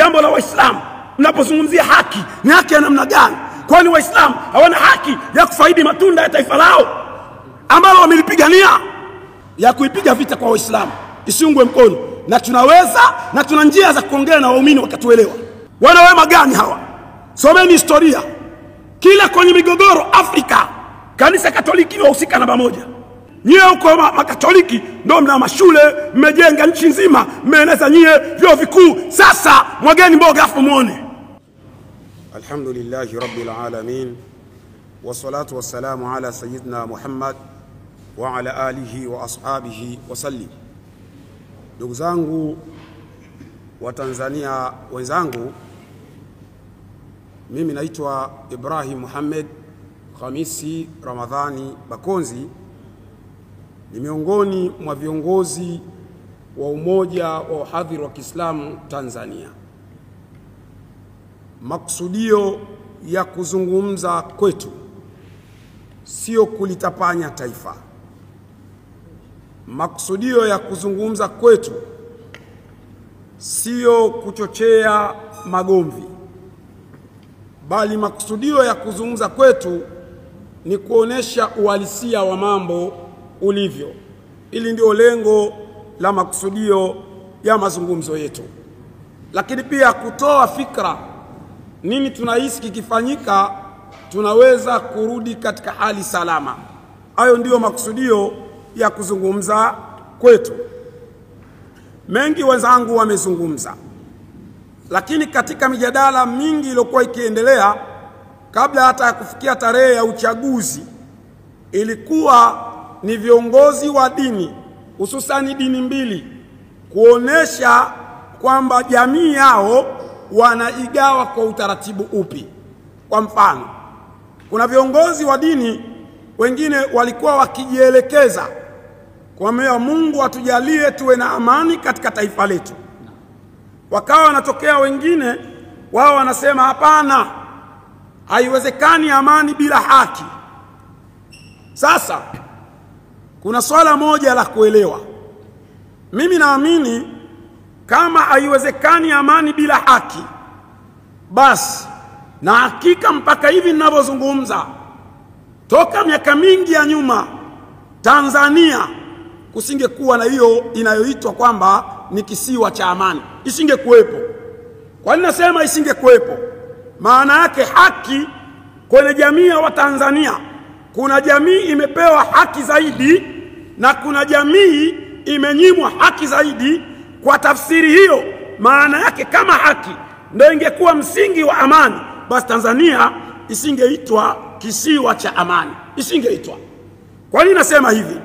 jambo la Waislamu. Mnapozungumzia haki, ni haki ya namna gani? Kwani Waislamu hawana haki ya kufaidi matunda ya taifa lao ambalo wamelipigania? Ya kuipiga vita kwa Waislamu isiungwe mkono, na tunaweza na tuna njia za kuongea na waumini wakatuelewa. Wana wema gani hawa? Someni historia. Kila kwenye migogoro Afrika, kanisa Katoliki wahusika namba moja. Nyie huko makatoliki ndio mna mashule, mmejenga nchi nzima, mmeeneza nyie vyuo vikuu. Sasa mwageni mboga afu muone. Alhamdulillahi rabbil alamin, wassalatu wassalamu ala sayyidina Muhammad wa ala alihi wa ashabihi wa sallim. Ndugu zangu wa Tanzania wenzangu, mimi naitwa Ibrahim Muhammad Khamisi Ramadhani Bakonzi, ni miongoni mwa viongozi wa Umoja wa Wahadhiri wa Kiislamu Tanzania. Maksudio ya kuzungumza kwetu sio kulitapanya taifa. Maksudio ya kuzungumza kwetu sio kuchochea magomvi, bali maksudio ya kuzungumza kwetu ni kuonesha uhalisia wa mambo ulivyo. Ili ndio lengo la maksudio ya mazungumzo yetu. Lakini pia kutoa fikra, nini tunahisi kikifanyika tunaweza kurudi katika hali salama. Hayo ndio maksudio ya kuzungumza kwetu. Mengi wenzangu wamezungumza, lakini katika mijadala mingi iliyokuwa ikiendelea kabla hata ya kufikia tarehe ya uchaguzi, ilikuwa ni viongozi wa dini, hususani dini mbili, kuonesha kwamba jamii yao wanaigawa kwa utaratibu upi. Kwa mfano, kuna viongozi wa dini wengine walikuwa wakijielekeza kwa Mungu atujalie tuwe na amani katika taifa letu. Wakawa wanatokea wengine wao wanasema hapana, haiwezekani amani bila haki. Sasa kuna swala moja la kuelewa. Mimi naamini kama haiwezekani amani bila haki, basi na hakika mpaka hivi ninavyozungumza, toka miaka mingi ya nyuma Tanzania kusingekuwa na hiyo inayoitwa kwamba ni kisiwa cha amani. Isingekuwepo. Kwa nini nasema isingekuwepo? Maana yake haki kwenye jamii ya Watanzania, kuna jamii imepewa haki zaidi na kuna jamii imenyimwa haki zaidi. Kwa tafsiri hiyo, maana yake kama haki ndio ingekuwa msingi wa amani, basi Tanzania isingeitwa kisiwa cha amani. Isingeitwa. Kwa nini nasema hivi?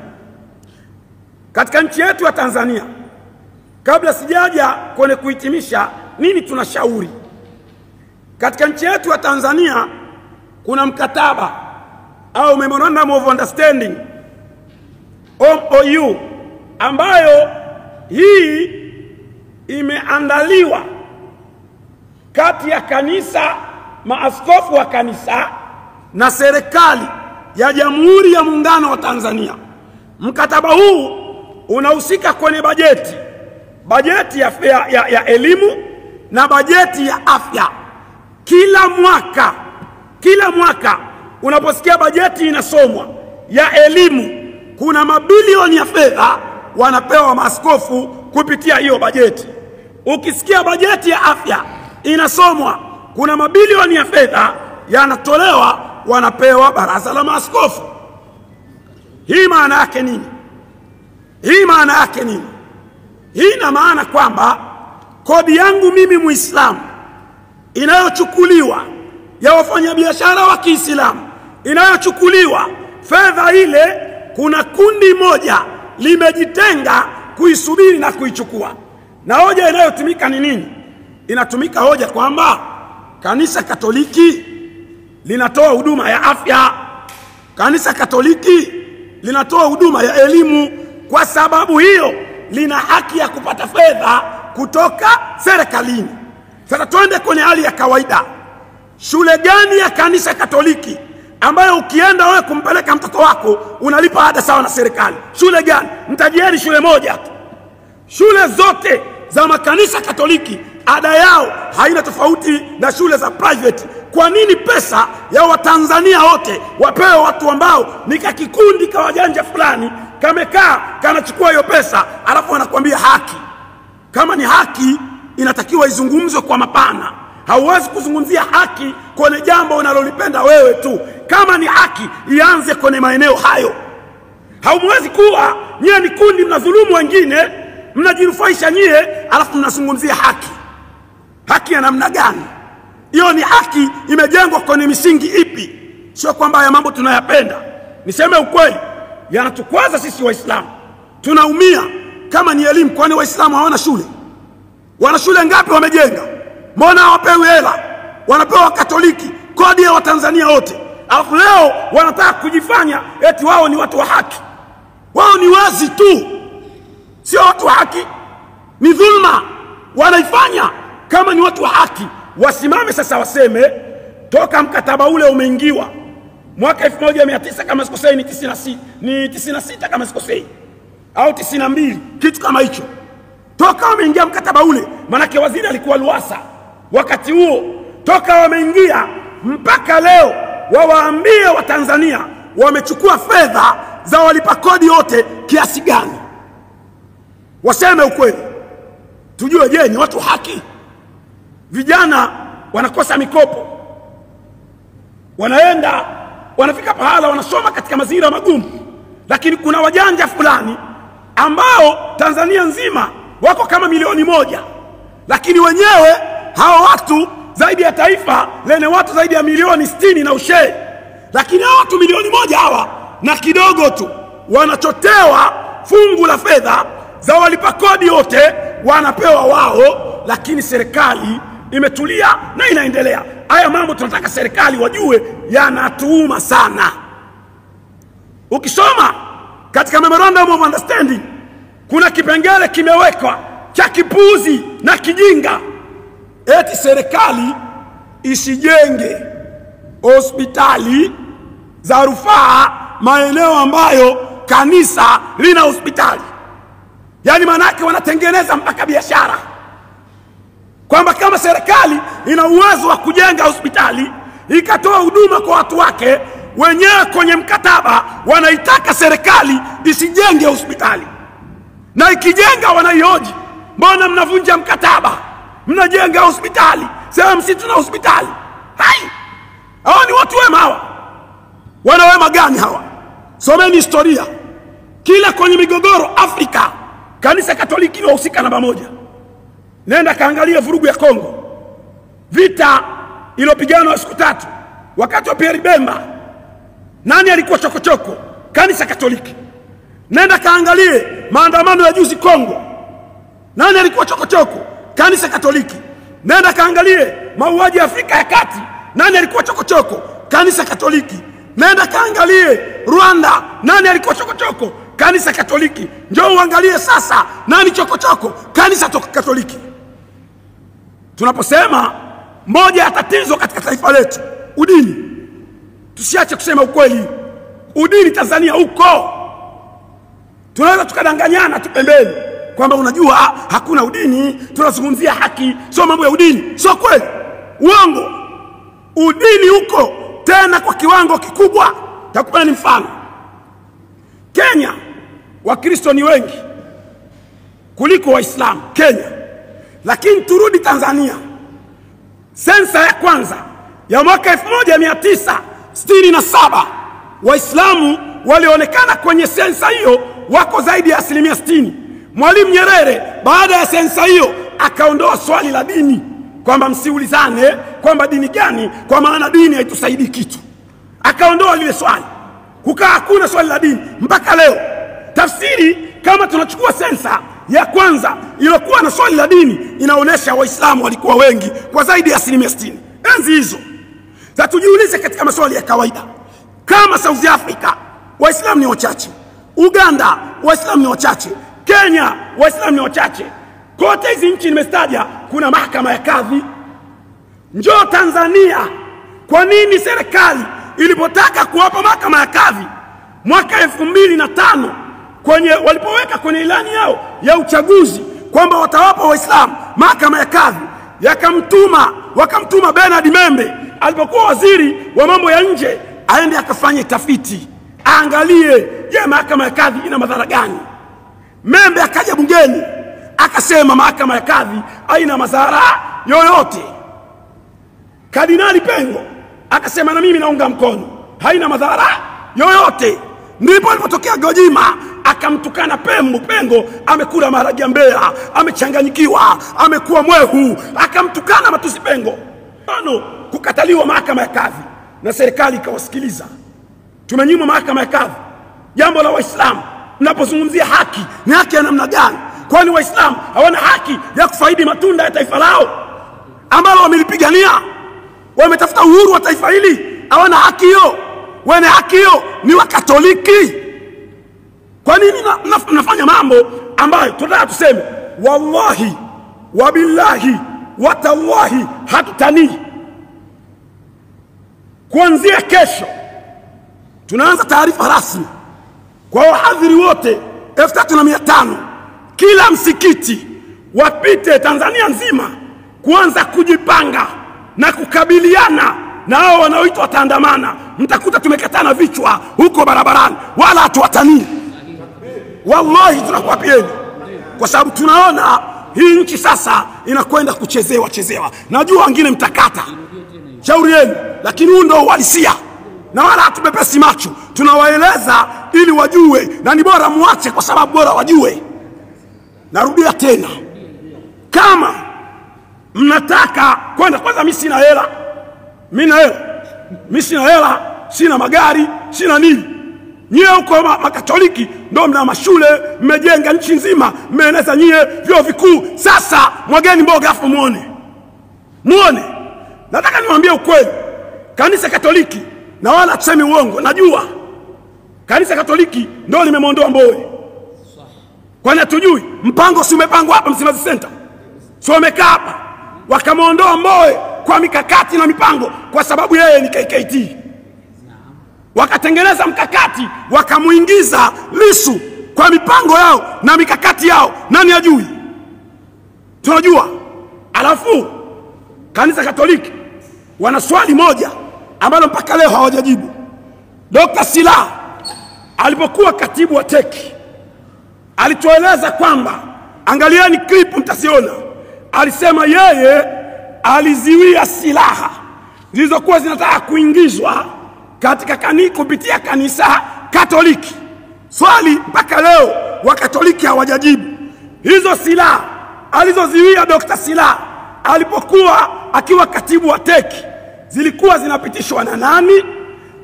Katika nchi yetu ya Tanzania, kabla sijaja kwenye kuhitimisha nini tunashauri, katika nchi yetu ya Tanzania kuna mkataba au Memorandum of Understanding, MOU, ambayo hii imeandaliwa kati ya kanisa, maaskofu wa kanisa na serikali ya Jamhuri ya Muungano wa Tanzania. Mkataba huu unahusika kwenye bajeti ya elimu na bajeti ya afya. Kila mwaka unaposikia bajeti inasomwa ya elimu, kuna mabilioni ya fedha wanapewa maaskofu kupitia hiyo bajeti. Ukisikia bajeti ya afya inasomwa, kuna mabilioni ya fedha yanatolewa wanapewa baraza la maaskofu. Hii maana yake nini? Hii ina maana kwamba kodi yangu mimi Muislamu inayochukuliwa ya wafanyabiashara wa Kiislamu, inayochukuliwa fedha ile, kuna kundi moja limejitenga kuisubiri na kuichukua. Na hoja inayotumika ni nini? Inatumika hoja kwamba kanisa Katoliki linatoa huduma ya afya, kanisa Katoliki linatoa huduma ya elimu, kwa sababu hiyo lina haki ya kupata fedha kutoka serikalini. Sasa twende kwenye hali ya kawaida. Shule gani ya kanisa Katoliki ambayo ukienda wewe kumpeleka mtoto wako unalipa ada sawa na serikali? Shule gani? Mtajieni shule moja tu. Shule zote za makanisa Katoliki ada yao haina tofauti na shule za private. Kwa nini pesa ya Watanzania wote wapewe watu ambao ni kikundi kwa wajanja fulani kamekaa kanachukua hiyo pesa alafu wanakuambia haki? Kama ni haki inatakiwa izungumzwe kwa mapana. Hauwezi kuzungumzia haki kwenye jambo unalolipenda wewe tu. Kama ni haki ianze kwenye maeneo hayo. Haumwezi kuwa nyie ni kundi mnadhulumu wengine, mnajirufaisha nyie alafu mnazungumzia haki. Haki ya namna gani? Hiyo ni haki imejengwa kwenye misingi ipi? Sio kwamba haya mambo tunayapenda. Niseme ukweli, yanatukwaza sisi Waislamu. Tunaumia. Kama ni elimu, kwani Waislamu hawana shule? Wana shule ngapi wamejenga? Mbona hawapewi hela? Wanapewa Katoliki, kodi ya Watanzania wote. Alafu leo wanataka kujifanya eti wao ni watu wa haki. Wao ni wazi tu, sio watu wa haki. Ni dhulma wanaifanya. Kama ni watu wa haki, wasimame sasa waseme toka mkataba ule umeingiwa mwaka 1900 kama sikosei ni 96 kama sikosei au 92, kitu kama hicho. Toka wameingia mkataba ule, manake waziri alikuwa Luasa wakati huo, toka wameingia mpaka leo wawaambie Watanzania wamechukua fedha za walipa kodi wote kiasi gani. Waseme ukweli tujue, je, ni watu haki? Vijana wanakosa mikopo, wanaenda wanafika pahala wanasoma katika mazingira magumu, lakini kuna wajanja fulani ambao Tanzania nzima wako kama milioni 1, lakini wenyewe hao watu zaidi ya taifa lenye watu zaidi ya milioni 60 na ushe, lakini hao watu milioni 1 hawa na kidogo tu wanachotewa fungu la fedha za walipa kodi wote wanapewa wao, lakini serikali imetulia na inaendelea. Haya mambo tunataka serikali wajue yanatuuma sana. Ukisoma katika Memorandum of Understanding kuna kipengele kimewekwa cha kipuzi na kijinga, eti serikali isijenge hospitali za rufaa maeneo ambayo kanisa lina hospitali. Yani manake wanatengeneza mpaka biashara kwamba kama serikali ina uwezo wa kujenga hospitali ikatoa huduma kwa watu wake, wenyewe kwenye mkataba wanaitaka serikali isijenge hospitali, na ikijenga wanaihoji, mbona mnavunja mkataba mnajenga hospitali? Sema msitu na hospitali. Hai, hao ni watu wema hawa? Wana wema gani hawa? Someni historia. Kila kwenye migogoro Afrika kanisa Katoliki linahusika namba 1. Nenda kaangalia vurugu ya Kongo, vita iliyopiganwa siku 3 wakati wa Pierre Bemba. Nani alikuwa chokochoko? Kanisa Katoliki. Nenda kaangalie maandamano ya juzi Kongo, nani alikuwa chokochoko? Kanisa Katoliki. Nenda kaangalie mauaji ya Afrika ya Kati, nani alikuwa chokochoko? Kanisa Katoliki. Nenda kaangalie Rwanda, nani alikuwa chokochoko? Kanisa Katoliki. Njoo uangalie sasa nani chokochoko? Kanisa Katoliki. Tunaposema moja ya tatizo katika taifa letu udini, tusiache kusema ukweli. Udini Tanzania uko. Tunaweza tukadanganyana tu pembeni kwamba unajua hakuna udini, tunazungumzia haki, sio mambo ya udini. Sio kweli, uongo. Udini uko tena kwa kiwango kikubwa. Takupeni mfano. Kenya Wakristo ni wengi kuliko Waislamu Kenya, lakini turudi Tanzania. Sensa ya kwanza ya mwaka 1967 Waislamu walionekana kwenye sensa hiyo wako zaidi ya 60%. Mwalimu Nyerere baada ya sensa hiyo akaondoa swali la dini, kwamba msiulizane kwamba dini gani, kwa maana dini haitusaidii kitu. Akaondoa lile swali, kukaa hakuna swali la dini mpaka leo. Tafsiri kama tunachukua sensa ya kwanza iliyokuwa na swali la dini, inaonesha Waislamu walikuwa wengi kwa zaidi ya 60%. Enzi hizo. Sasa tujiulize katika maswali ya kawaida, kama South Africa Waislamu ni wachache, Uganda Waislamu ni wachache, Kenya Waislamu ni wachache, kote hizi nchi nimestaja kuna mahakama ya kadhi. Njoo Tanzania, kwa nini serikali ilipotaka kuwapa mahakama ya kadhi mwaka 2005 kwenye walipoweka kwenye ilani yao ya uchaguzi kwamba watawapa Waislamu mahakama ya kadhi, wakamtuma Bernard Membe alipokuwa waziri wa mambo ya nje aende akafanye tafiti, aangalie je, mahakama ya kadhi ina madhara gani. Membe akaja bungeni akasema mahakama ya kadhi haina madhara yoyote. Kardinali Pengo akasema na mimi naunga mkono, haina madhara yoyote. Ndipo alipotokea Gwajima akamtukana Pengo, amekula maharage ya Mbeya, amechanganyikiwa, amekuwa mwehu, akamtukana matusi Pengo. Kukataliwa mahakama ya kadhi na serikali ikawasikiliza. Tumenyimwa mahakama ya kadhi. Jambo la Waislamu, mnapozungumzia haki, ni haki ya namna gani? Kwani Waislamu hawana haki ya kufaidi matunda ya taifa lao ambalo wamelipigania? Wametafuta uhuru wa taifa hili, hawana haki hiyo? Wenye haki hiyo ni Wakatoliki. Kwa nini mnafanya mambo ambayo tunataka tuseme wallahi wabillahi watallahi hatutanii? Kuanzia kesho tunaanza taarifa rasmi kwa wahadhiri wote 3500 kila msikiti wapite Tanzania nzima kuanza kujipanga na kukabiliana na hao wanaoitwa wataandamana. Mtakuta tumekatana vichwa huko barabarani, wala hatuwatanii. Wallahi tunakuapieni, kwa sababu tunaona hii nchi sasa inakwenda kuchezewa. Najua wengine mtakata, shauri yenu, lakini huu ndio uhalisia na wala hatubepesi macho. Tunawaeleza ili wajue, na ni bora muache kwa sababu bora wajue. Narudia tena, kama mnataka kwenda, kwanza mimi sina hela. Mimi sina hela, sina magari, sina nini. Nyie huko Makatoliki ndio mna mashule, mmejenga nchi nzima, mmeeneza nyie vyuo vikuu. Sasa mwageni mboga afu muone. Nataka niwaambie ukweli, kanisa Katoliki, na wala tuseme uongo, najua kanisa Katoliki ndio limemondoa Mbowe. Kwani hatujui mpango si umepangwa hapa Msimbazi Center? Sio wamekaa hapa wakamondoa Mbowe kwa mikakati na mipango, kwa sababu yeye ni KKT. Wakatengeneza mkakati, wakamuingiza Lissu kwa mipango yao na mikakati yao. Nani ajui? Tunajua. Alafu kanisa Katoliki wana swali moja ambalo mpaka leo hawajajibu. Dr. Slaa alipokuwa katibu wa teki alitueleza kwamba, angalieni clip mtasiona, alisema yeye aliziwia silaha zilizokuwa zinataka kuingizwa katika kupitia kanisa Katoliki. Swali mpaka leo Wakatoliki hawajajibu. Hizo silaha alizoziwia Dr. Slaa alipokuwa akiwa katibu wa teki zilikuwa zinapitishwa na nani?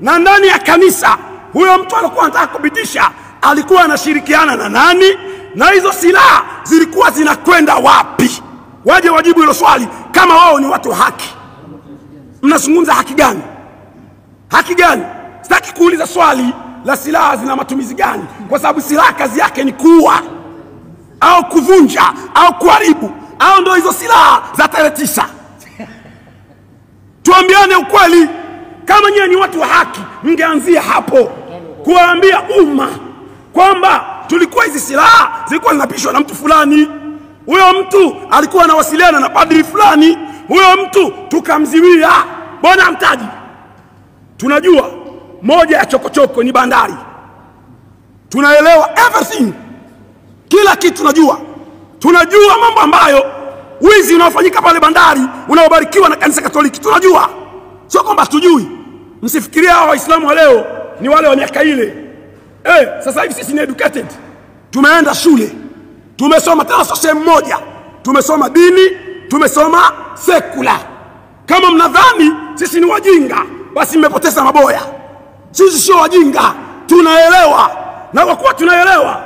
Na ndani ya kanisa huyo mtu alikuwa anataka kupitisha alikuwa anashirikiana na nani? Na hizo silaha zilikuwa zinakwenda wapi? Waje wajibu hilo swali kama wao ni watu wa haki. Mnazungumza haki gani? Haki gani? Sitaki kuuliza swali la silaha zina matumizi gani, kwa sababu silaha kazi yake ni kuua au kuvunja au kuharibu, au ndio hizo silaha za tarehe 9. Tuambiane ukweli, kama nyinyi ni watu wa haki mngeanzia hapo kuambia umma kwamba tulikuwa hizi silaha zilikuwa zinapishwa na mtu fulani, huyo mtu alikuwa anawasiliana na padri fulani, huyo mtu tukamziwia. Bwana mtaji. Tunajua moja ya chokochoko ni bandari. Tunaelewa everything, kila kitu tunajua. Tunajua mambo ambayo wizi unaofanyika pale bandari unaobarikiwa na kanisa Katoliki. Tunajua, sio kwamba tujui. Msifikiria hao Waislamu wa leo ni wale wa miaka ile. Sasa hivi sisi ni educated, tumeenda shule, tumesoma tena sehemu moja, tumesoma dini, tumesoma sekula. Kama mnadhani sisi ni wajinga, basi mmepoteza maboya. Sisi sio wajinga, tunaelewa. Na kwa kuwa tunaelewa,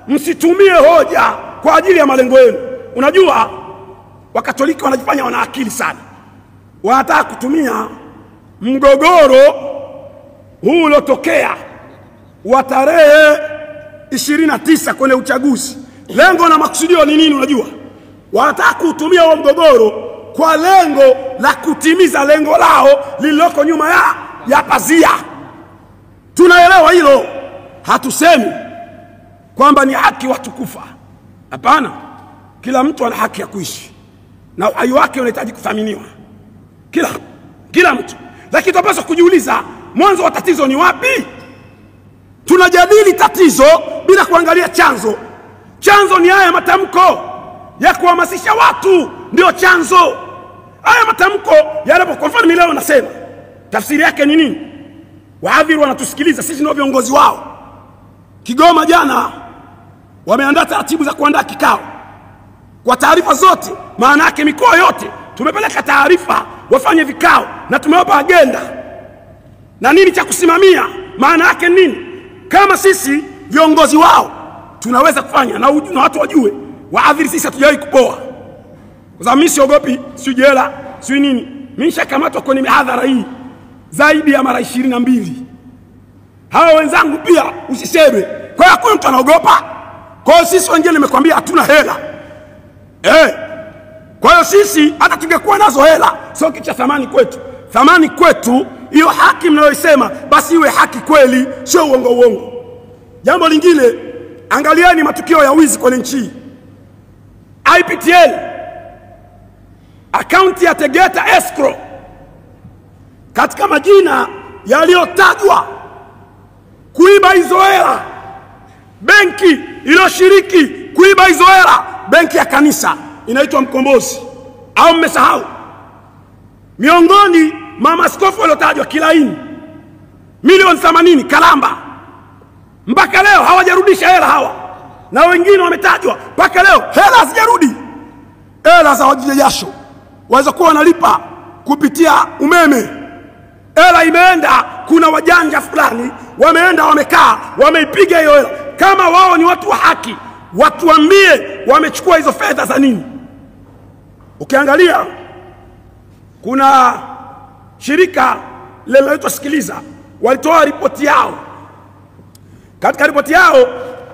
msitumie hoja kwa ajili ya malengo yenu. Unajua Wakatoliki wanajifanya wana akili sana. Wanataka kutumia mgogoro huu uliotokea wa tarehe 29 kwenye uchaguzi. Lengo na makusudio ni nini? Unajua wanataka kutumia huo mgogoro kwa lengo la kutimiza lengo lao lililoko nyuma ya pazia. Tunaelewa hilo. Hatusemi kwamba ni haki watu kufa. Hapana, kila mtu ana haki ya kuishi. na uhai wake unahitaji kuthaminiwa, kila mtu. Lakini tunapaswa kujiuliza, mwanzo wa tatizo ni wapi? Tunajadili tatizo bila kuangalia chanzo. Chanzo ni haya matamko ya kuhamasisha watu, ndio chanzo. Haya matamko yanapo, kwa mfano leo nasema, tafsiri yake ni nini? Wahadhiri wanatusikiliza, sisi ndio viongozi wao. Kigoma jana wameandaa taratibu za kuandaa kikao kwa taarifa zote, maana yake mikoa yote tumepeleka taarifa wafanye vikao, na tumewapa agenda na nini cha kusimamia. Maana yake nini? Kama sisi viongozi wao tunaweza kufanya, na watu wajue, wahadhiri sisi hatujawahi kupoa. Kwa sababu mimi siogopi si jela si nini. Mimi nishakamatwa kwenye mihadhara hii zaidi ya mara 22. Hawa wenzangu pia usiseme. Kwa hiyo hakuna mtu anaogopa. Kwa hiyo sisi wengine nimekwambia hatuna hela. Kwa hiyo sisi hata tungekuwa nazo hela sio kitu cha thamani kwetu. Thamani kwetu hiyo haki mnayosema, basi iwe haki kweli, sio uongo. Jambo lingine, angalieni matukio ya wizi kwenye nchi. IPTL, akaunti ya Tegeta Escrow, katika majina yaliyotajwa kuiba hizo hela, benki iliyoshiriki kuiba hizo hela, benki ya kanisa inaitwa Mkombozi, au mmesahau? Miongoni mama askofu waliotajwa Kilaini, milioni 80 Kalamba, mpaka leo hawajarudisha hela hawa. Na wengine wametajwa mpaka leo hela hazijarudi. Hela za wajijasho waweza kuwa wanalipa kupitia umeme, hela imeenda, kuna wajanja fulani wameenda wamekaa wameipiga hiyo hela. Kama wao ni watu wa haki, watuambie wamechukua hizo fedha za nini. Ukiangalia kuna shirika linaloitwa Sikiliza, walitoa ripoti yao. Katika ripoti yao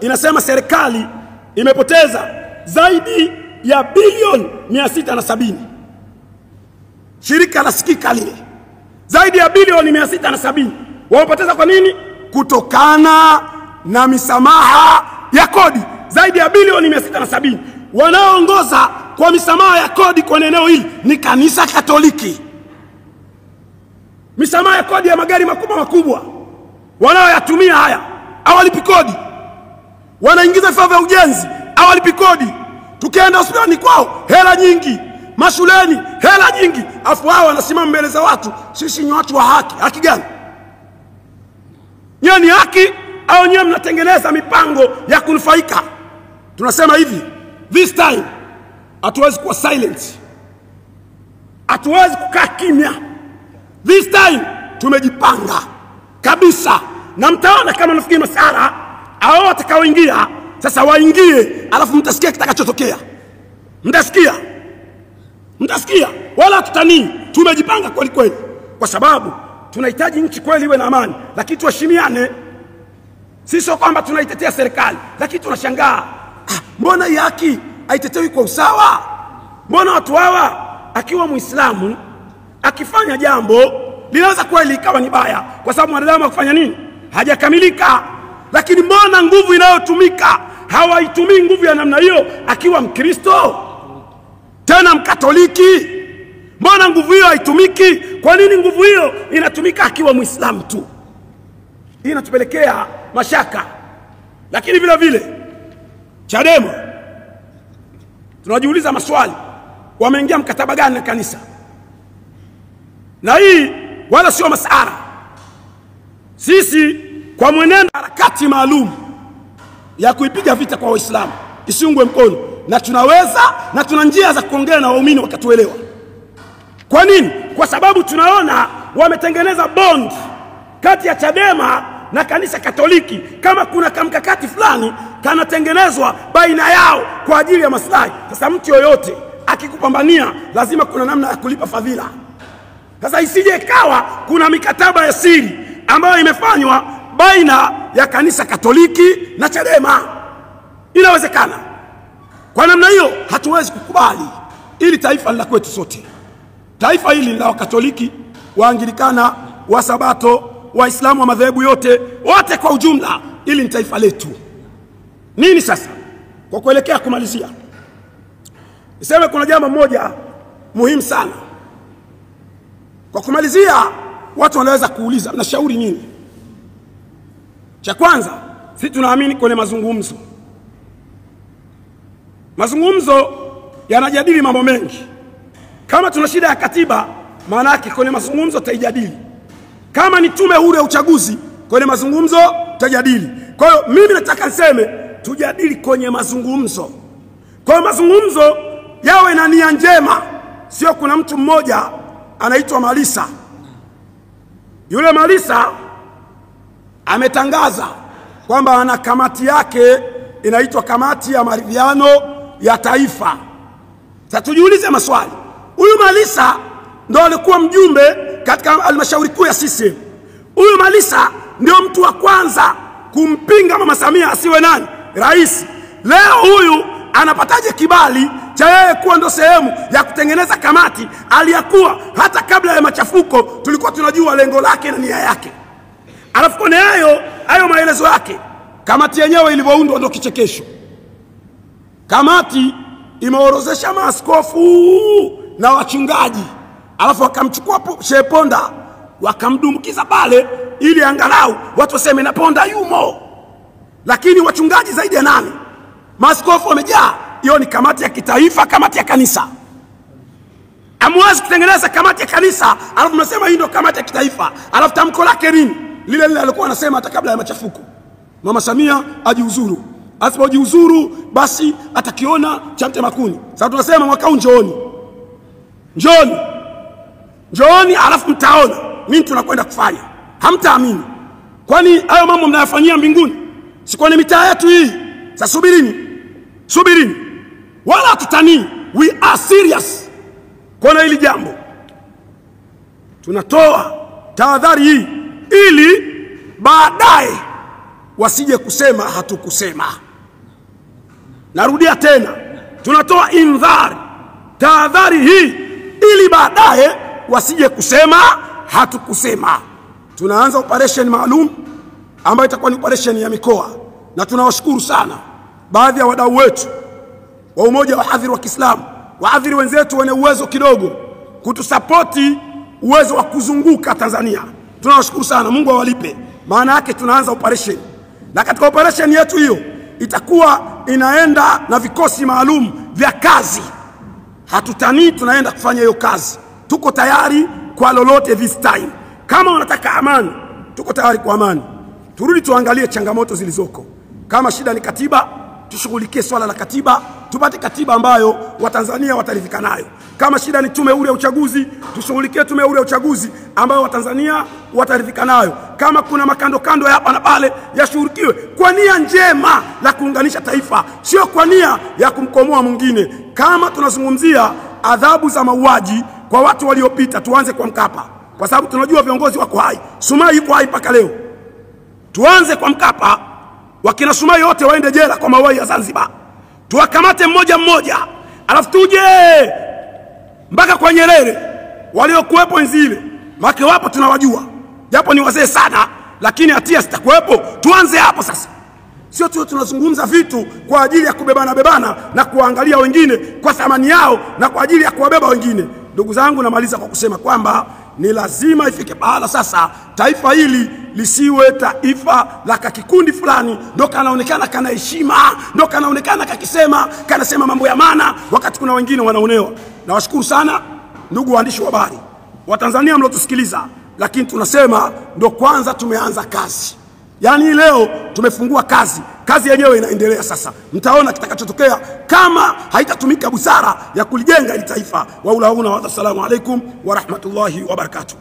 inasema serikali imepoteza zaidi ya bilioni 670. Shirika la Sikika lile, zaidi ya bilioni 670 wamepoteza. Kwa nini? Kutokana na misamaha ya kodi, zaidi ya bilioni 670. Wanaoongoza kwa misamaha ya kodi kwa eneo hili ni kanisa Katoliki. Misamaha ya kodi ya magari makubwa wanaoyatumia haya hawalipi kodi. Wanaingiza vifaa vya ujenzi hawalipi kodi. Tukienda hospitali kwao hela nyingi, mashuleni hela nyingi, afu wao wanasimama mbele za watu, sisi ni watu wa haki. Haki gani? Nyinyi ni haki au nyinyi mnatengeneza mipango ya kunufaika? Tunasema hivi, this time hatuwezi kuwa silent, hatuwezi kukaa kimya. This time tumejipanga kabisa, na mtaona kama nafikiri masara hao watakaoingia sasa waingie, alafu mtasikia kitakachotokea. Mtasikia wala tutanii. Tumejipanga kweli kweli, kwa sababu tunahitaji nchi kweli iwe na amani, lakini tuheshimiane. Sisi sio kwamba tunaitetea serikali, lakini tunashangaa, mbona hii haki haitetewi kwa usawa? Mbona watu hawa, akiwa Muislamu akifanya jambo linaweza kweli ikawa ni baya, kwa sababu mwanadamu akifanya nini hajakamilika. Lakini mbona nguvu inayotumika hawaitumii nguvu ya namna hiyo akiwa Mkristo tena Mkatoliki? Mbona nguvu hiyo haitumiki? Kwa nini nguvu hiyo inatumika akiwa Muislamu tu? Hii inatupelekea mashaka. Lakini vile vile Chadema tunajiuliza maswali, wameingia mkataba gani na kanisa? Na hii wala sio masara. Sisi kwa mwenendo harakati maalum ya kuipiga vita kwa Waislamu isiungwe mkono, na tunaweza na tuna njia za kuongea na waumini wakatuelewa. Kwa nini? Kwa sababu tunaona wametengeneza bond kati ya Chadema na kanisa Katoliki. Kama kuna kamkakati fulani kanatengenezwa baina yao kwa ajili ya maslahi. Sasa mtu yoyote akikupambania lazima kuna namna ya kulipa fadhila. Sasa isije kawa kuna mikataba ya siri ambayo imefanywa baina ya kanisa Katoliki na Chadema. Inawezekana. Kwa namna hiyo hatuwezi kukubali. Ili taifa la kwetu sote. Taifa hili la Wakatoliki, Waanglikana, Wasabato, Waislamu wa madhehebu yote, wote kwa ujumla, ili ni taifa letu. Nini sasa? Kwa kuelekea kumalizia, niseme kuna jambo moja muhimu sana. Kwa kumalizia, watu wanaweza kuuliza mnashauri nini? Cha kwanza, sisi tunaamini kwenye mazungumzo. Mazungumzo yanajadili mambo mengi. Kama tuna shida ya katiba, maana yake kwenye mazungumzo taijadili. Kama ni tume huru ya uchaguzi, kwenye mazungumzo tajadili. Kwa hiyo mimi nataka niseme tujadili kwenye mazungumzo. Kwa hiyo mazungumzo yawe na nia njema, sio kuna mtu mmoja anaitwa Malisa. Yule Malisa ametangaza kwamba ana kamati yake inaitwa kamati ya maridhiano ya taifa. Sasa tujiulize maswali. Huyu Malisa ndo alikuwa mjumbe katika halmashauri kuu ya CCM. Huyu Malisa ndio mtu wa kwanza kumpinga Mama Samia asiwe nani? Rais. Leo huyu anapataje kibali cha yeye kuwa ndo sehemu ya kutengeneza kamati aliyakuwa hata kabla ya machafuko tulikuwa tunajua lengo lake na nia yake? Alafu kwenye hayo maelezo yake, kamati yenyewe ilivyoundwa ndo kichekesho. Kamati imeorozesha maaskofu na wachungaji, alafu wakamchukua Sheikh Ponda wakamdumkiza pale ili angalau watu waseme na Ponda yumo. Lakini wachungaji zaidi ya 8, maaskofu wamejaa. Hiyo ni kamati ya kitaifa, kamati ya kanisa. Hamwezi kutengeneza kamati ya kanisa alafu mnasema hii ndio kamati ya kitaifa. Alafu tamko lake nini? Lile alikuwa anasema hata kabla ya machafuko, Mama Samia ajiuzuru. Asipojiuzuru basi atakiona cha mtema kuni. Sasa tunasema mwaka huu njooni alafu mtaona mimi tunakwenda kufanya. Hamtaamini. Kwani hayo mambo mnayafanyia mbinguni? Si kwenye mitaa yetu hii. Sasa subirini. Wala tutani. We are serious. Kwa hili jambo tunatoa tahadhari hii ili baadaye wasije kusema hatukusema. Narudia tena, tunatoa indhari, tahadhari hii ili baadaye wasije kusema hatukusema. Tunaanza operation maalum ambayo itakuwa ni operation ya mikoa, na tunawashukuru sana baadhi ya wadau wetu wa umoja wa hadhiri wa Kiislamu, wahadhiri wenzetu wenye uwezo kidogo kutusapoti uwezo wa kuzunguka Tanzania. Tunawashukuru sana, Mungu awalipe. Maana yake tunaanza operation, na katika operation yetu hiyo itakuwa inaenda na vikosi maalum vya kazi. Hatutanii, tunaenda kufanya hiyo kazi. Tuko tayari kwa lolote this time. Kama wanataka amani, tuko tayari kwa amani. Turudi tuangalie changamoto zilizoko. Kama shida ni katiba, tushughulikie swala la katiba, tupate katiba ambayo Watanzania wataridhika nayo. Kama shida ni tume huru ya uchaguzi, tushughulikie tume huru ya uchaguzi ambayo Watanzania wataridhika nayo. Kama kuna makando ya hapa na pale, yashughulikiwe kwa nia njema la kuunganisha taifa, sio kwa nia ya kumkomoa mwingine. Kama tunazungumzia adhabu za mauaji kwa watu waliopita, tuanze kwa Mkapa, kwa sababu tunajua viongozi wako hai. Sumai yuko hai mpaka leo. Tuanze kwa Mkapa, wakina Sumai wote waende jela kwa mauaji ya Zanzibar. Tuwakamate mmoja mmoja, alafu tuje mpaka kwa Nyerere waliokuwepo enzi ile. Maki wapo tunawajua, japo ni wazee sana, lakini hatia sitakuwepo. Tuanze hapo sasa. Sio tu tunazungumza vitu kwa ajili ya kubebana na kuangalia wengine kwa thamani yao na kwa ajili ya kuwabeba wengine. Ndugu zangu, namaliza kwa kusema kwamba ni lazima ifike pahala sasa taifa hili lisiwe taifa la kikundi fulani ndo kanaonekana kana heshima, ndo kanaonekana kanasema mambo ya maana wakati kuna wengine wanaonewa. Nawashukuru sana ndugu waandishi wa habari wa Tanzania mlotusikiliza, lakini tunasema ndo kwanza tumeanza kazi. Yaani leo tumefungua kazi yenyewe inaendelea sasa. Mtaona kitakachotokea kama haitatumika busara ya kulijenga hili taifa. Wa ulauna wa assalamu alaikum wa rahmatullahi wa barakatuh.